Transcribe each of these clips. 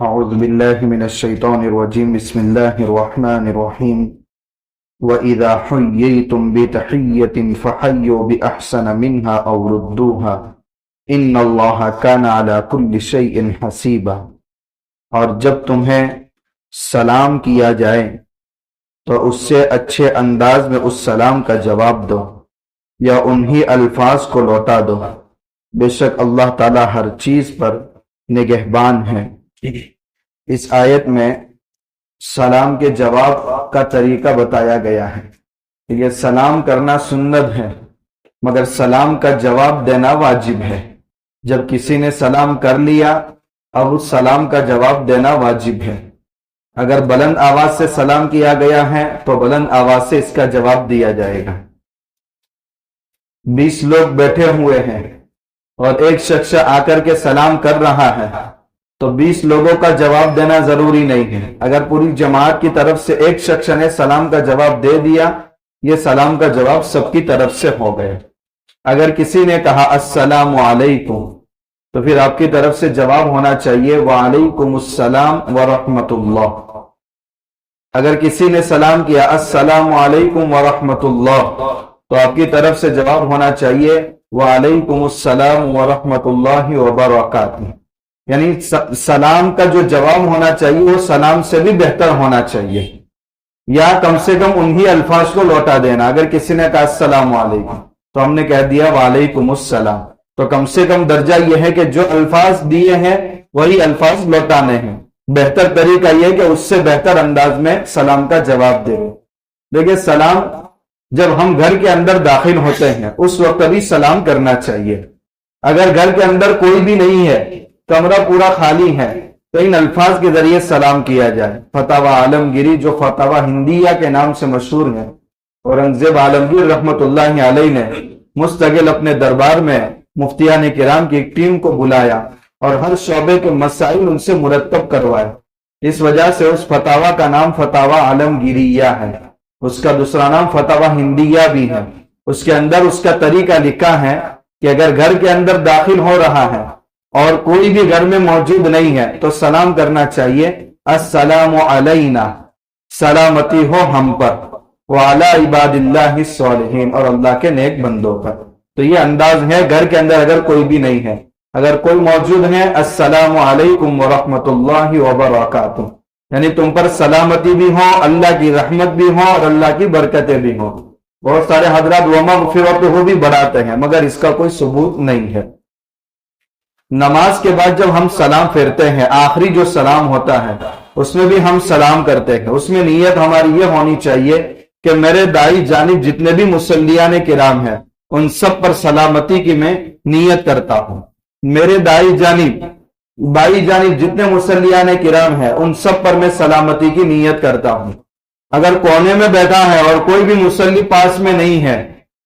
أعوذ بالله من الشيطان الرجيم بسم الله الرحمن الرحيم وَإِذَا حُيِّيتُم بِتَحِيَّةٍ فَحَيُّوا بِأَحْسَنَ مِنْهَا أَوْ رُدُّوهَا إِنَّ اللَّهَ كَانَ عَلَى كُلِّ شَيْءٍ حَسِيبًا۔ اور جب تمہیں سلام کیا جائے تو اس سے اچھے انداز میں اس سلام کا جواب دو یا انہی الفاظ کو لوٹا دو، بے شک اللہ تعالی ہر چیز پر نگہبان ہے۔ اس آیت میں سلام کے جواب کا طریقہ بتایا گیا ہے۔ یہ سلام کرنا سنت ہے مگر سلام کا جواب دینا واجب ہے۔ جب کسی نے سلام کر لیا اب اس سلام کا جواب دینا واجب ہے۔ اگر بلند آواز سے سلام کیا گیا ہے تو بلند آواز سے اس کا جواب دیا جائے گا۔ 20 لوگ بیٹھے ہوئے ہیں اور ایک شخص آ کر کے سلام کر رہا ہے تو 20 لوگوں کا جواب دینا ضروری نہیں ہے۔ اگر پوری جماعت کی طرف سے ایک شخص نے سلام کا جواب دے دیا، یہ سلام کا جواب سب کی طرف سے ہو گیا۔ اگر کسی نے کہا السلام علیکم تو پھر آپ کی طرف سے جواب ہونا چاہیے وعلیکم السلام ورحمۃ اللہ۔ اگر کسی نے سلام کیا السلام علیکم ورحمۃ اللہ تو آپ کی طرف سے جواب ہونا چاہیے وعلیکم السلام ورحمۃ اللہ وبرکاتہ۔ یعنی سلام کا جو جواب ہونا چاہیے وہ سلام سے بھی بہتر ہونا چاہیے، یا کم سے کم انہی الفاظ کو لوٹا دینا۔ اگر کسی نے کہا السلام علیکم تو ہم نے کہہ دیا وعلیکم السلام، تو کم سے کم درجہ یہ ہے کہ جو الفاظ دیے ہیں وہی الفاظ لوٹانے ہیں۔ بہتر طریقہ یہ کہ اس سے بہتر انداز میں سلام کا جواب دے۔ دیکھیں سلام جب ہم گھر کے اندر داخل ہوتے ہیں اس وقت بھی سلام کرنا چاہیے۔ اگر گھر کے اندر کوئی بھی نہیں ہے، کمرہ پورا خالی ہے، تو ان الفاظ کے ذریعے سلام کیا جائے۔ فتاوی عالمگیری جو فتاوی ہندیہ کے نام سے مشہور ہے، اورنگزیب عالمگیر رحمت اللہ علیہ نے مستقل اپنے دربار میں مفتیان کرام کی ایک ٹیم کو بلایا اور ہر شعبے کے مسائل ان سے مرتب کروائے۔ اس وجہ سے اس فتاوی کا نام فتاوی عالمگیریہ ہے، اس کا دوسرا نام فتاوی ہندیہ بھی ہے۔ اس کے اندر اس کا طریقہ لکھا ہے کہ اگر گھر کے اندر داخل ہو رہا ہے اور کوئی بھی گھر میں موجود نہیں ہے تو سلام کرنا چاہیے السلام علینا، سلامتی ہو ہم پر، وعلی عباد اللہ الصالحین، اور اللہ کے نیک بندوں پر۔ تو یہ انداز ہے گھر کے اندر اگر کوئی بھی نہیں ہے۔ اگر کوئی موجود ہے السلام علیکم ورحمۃ اللہ وبرکاتہ، یعنی تم پر سلامتی بھی ہو، اللہ کی رحمت بھی ہو اور اللہ کی برکتیں بھی ہوں۔ بہت سارے حضرات ومغفرتہ بھی بڑھاتے ہیں مگر اس کا کوئی ثبوت نہیں ہے۔ نماز کے بعد جب ہم سلام پھیرتے ہیں، آخری جو سلام ہوتا ہے اس میں بھی ہم سلام کرتے ہیں۔ اس میں نیت ہماری یہ ہونی چاہیے کہ میرے دائیں جانب جتنے بھی مصلیان کرام ہیں ان سب پر سلامتی کی میں نیت کرتا ہوں۔ میرے دائیں جانب بائیں جانب جتنے مصلیان کرام ہیں ان سب پر میں سلامتی کی نیت کرتا ہوں۔ اگر کونے میں بیٹھا ہے اور کوئی بھی مصلی پاس میں نہیں ہے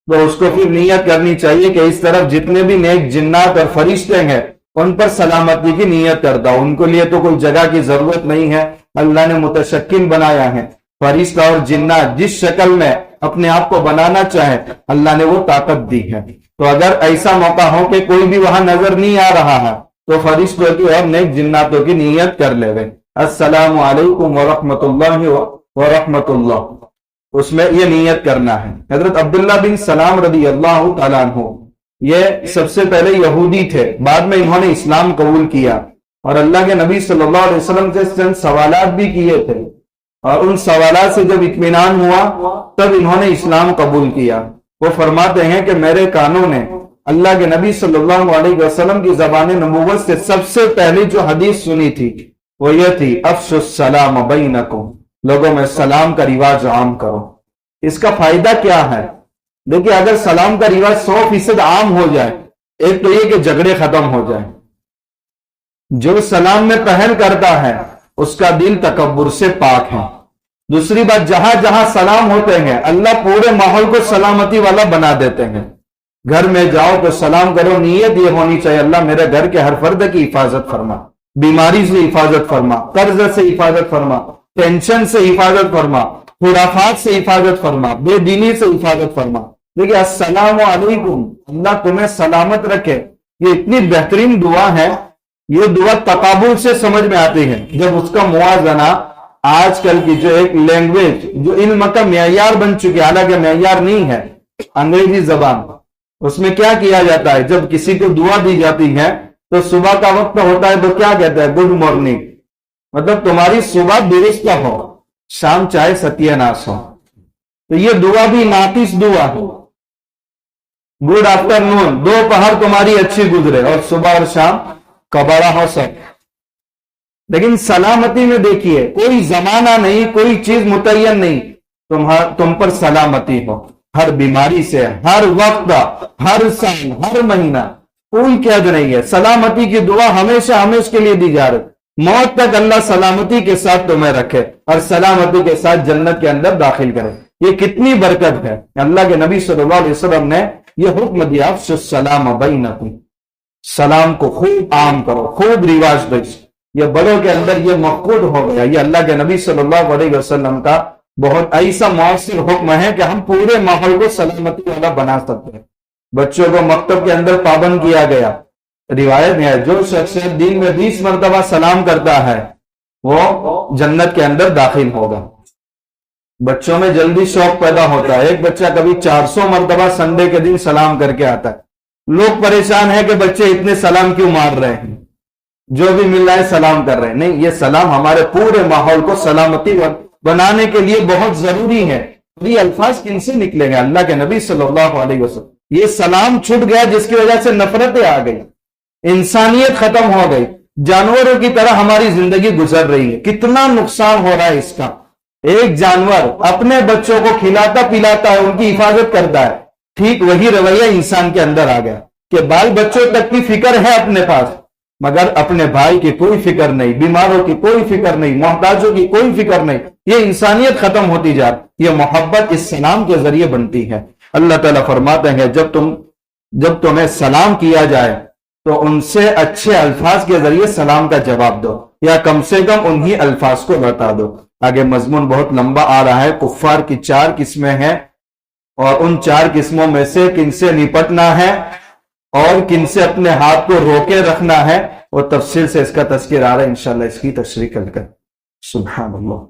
تو اس کو پھر نیت کرنی چاہیے کہ اس طرف جتنے بھی نیک جنات اور فرشتے ہیں ان پر سلامتی کی نیت کرتا ہوں۔ ان کے لیے تو کوئی جگہ کی ضرورت نہیں ہے، اللہ نے متشکل بنایا ہے۔ فرشتہ اور جنات جس شکل میں اپنے آپ کو بنانا چاہے اللہ نے وہ طاقت دی ہے۔ تو اگر ایسا موقع ہو کہ کوئی بھی وہاں نظر نہیں آ رہا ہے تو فرشتوں کی اور نیک جناتوں کی نیت کر لے گئے السلام علیکم ورحمۃ اللہ ورحمۃ اللہ، اس میں یہ نیت کرنا ہے۔ حضرت عبداللہ بن سلام رضی اللہ تعالیٰ عنہ یہ سب سے پہلے یہودی تھے، بعد میں انہوں نے اسلام قبول کیا اور اللہ کے نبی صلی اللہ علیہ وسلم سے چند سوالات بھی کیے تھے، اور ان سوالات سے جب اطمینان ہوا تب انہوں نے اسلام قبول کیا۔ وہ فرماتے ہیں کہ میرے کانوں نے اللہ کے نبی صلی اللہ علیہ وسلم کی زبان نبوت سے سب سے پہلی جو حدیث سنی تھی وہ یہ تھی افشوا السلام بینکم، لوگوں میں سلام کا رواج عام کرو۔ اس کا فائدہ کیا ہے؟ دیکھیں اگر سلام کا رواج 100% عام ہو جائے، ایک تو یہ کہ جھگڑے ختم ہو جائیں۔ جو سلام میں پہل کرتا ہے اس کا دل تکبر سے پاک ہے۔ دوسری بات، جہاں جہاں سلام ہوتے ہیں اللہ پورے ماحول کو سلامتی والا بنا دیتے ہیں۔ گھر میں جاؤ تو سلام کرو، نیت یہ ہونی چاہیے اللہ میرے گھر کے ہر فرد کی حفاظت فرما، بیماری سے حفاظت فرما، قرض سے حفاظت فرما، ٹینشن سے حفاظت فرما، خرافات سے حفاظت فرما، بے دینی سے حفاظت فرما۔ دیکھیں السلام علیکم، اللہ تمہیں سلامت رکھے، یہ اتنی بہترین دعا ہے یہ دعا تقابل سے سمجھ میں آتی ہے جب اس کا موازنہ آج کل کی جو ایک لینگویج جو علم کا معیار بن چکی ہے، حالانکہ معیار نہیں ہے، انگریزی زبان، اس میں کیا کیا جاتا ہے جب کسی کو دعا دی جاتی ہے تو صبح کا وقت ہوتا ہے تو کیا کہتا ہے؟ گڈ مارننگ، مطلب تمہاری صبح درست ہو، شام چاہے ستیہ ناش ہو۔ تو یہ دعا بھی ناقص دعا ہے۔ گڈ آفٹر نون، دوپہر تمہاری اچھی گزرے اور صبح اور شام کباڑا ہو سب۔ لیکن سلامتی میں دیکھیے کوئی زمانہ نہیں، کوئی چیز متعین نہیں، تم پر سلامتی ہو ہر بیماری سے، ہر وقت، ہر سال، ہر مہینہ، کوئی قید نہیں ہے۔ سلامتی کی دعا ہمیشہ ہمیشہ کے لیے دی جا رہی، موت تک اللہ سلامتی کے ساتھ تمہیں رکھے اور سلامتی کے ساتھ جنت کے اندر داخل کرے۔ یہ کتنی برکت ہے۔ اللہ کے نبی صلی اللہ علیہ وسلم نے یہ حکم دیا، افشوا السلام بینکم، سلام کو خوب عام کرو، خوب رواج دو۔ یہ بڑوں کے اندر یہ مفقود ہو گیا۔ یہ اللہ کے نبی صلی اللہ علیہ وسلم کا بہت ایسا مؤثر حکم ہے کہ ہم پورے ماحول کو سلامتی والا بنا سکتے ہیں۔ بچوں کو مکتب کے اندر پابند کیا گیا۔ روایت میں ہے جو شخص دن میں 20 مرتبہ سلام کرتا ہے وہ جنت کے اندر داخل ہوگا۔ بچوں میں جلدی شوق پیدا ہوتا ہے۔ ایک بچہ کبھی 400 مرتبہ سنڈے کے دن سلام کر کے آتا ہے۔ لوگ پریشان ہیں کہ بچے اتنے سلام کیوں مار رہے ہیں، جو بھی مل رہا ہے سلام کر رہے ہیں۔ نہیں، یہ سلام ہمارے پورے ماحول کو سلامتی بنانے کے لیے بہت ضروری ہے۔ یہ الفاظ کن سے نکلیں گے؟ اللہ کے نبی صلی اللہ علیہ وسلم۔ یہ سلام چھٹ گیا جس کی وجہ سے نفرتیں آ گئی، انسانیت ختم ہو گئی، جانوروں کی طرح ہماری زندگی گزر رہی ہے۔ کتنا نقصان ہو رہا ہے اس کا۔ ایک جانور اپنے بچوں کو کھلاتا پلاتا ہے، ان کی حفاظت کرتا ہے، ٹھیک وہی رویہ انسان کے اندر آ گیا کہ بال بچوں تک کی فکر ہے اپنے پاس، مگر اپنے بھائی کی کوئی فکر نہیں، بیماروں کی کوئی فکر نہیں، محتاجوں کی کوئی فکر نہیں۔ یہ انسانیت ختم ہوتی جا رہی۔ یہ محبت اس سلام کے ذریعے بنتی ہے۔ اللہ تعالیٰ فرماتے ہیں جب تمہیں سلام کیا جائے تو ان سے اچھے الفاظ کے ذریعے سلام کا جواب دو، یا کم سے کم انہی الفاظ کو بتا دو۔ آگے مضمون بہت لمبا آ رہا ہے۔ کفار کی 4 قسمیں ہیں اور ان 4 قسموں میں سے کن سے نپٹنا ہے اور کن سے اپنے ہاتھ کو روکے رکھنا ہے، وہ تفصیل سے اس کا تذکر آ رہا ہے۔ انشاءاللہ اس کی تشریح کل کر۔ سبحان اللہ۔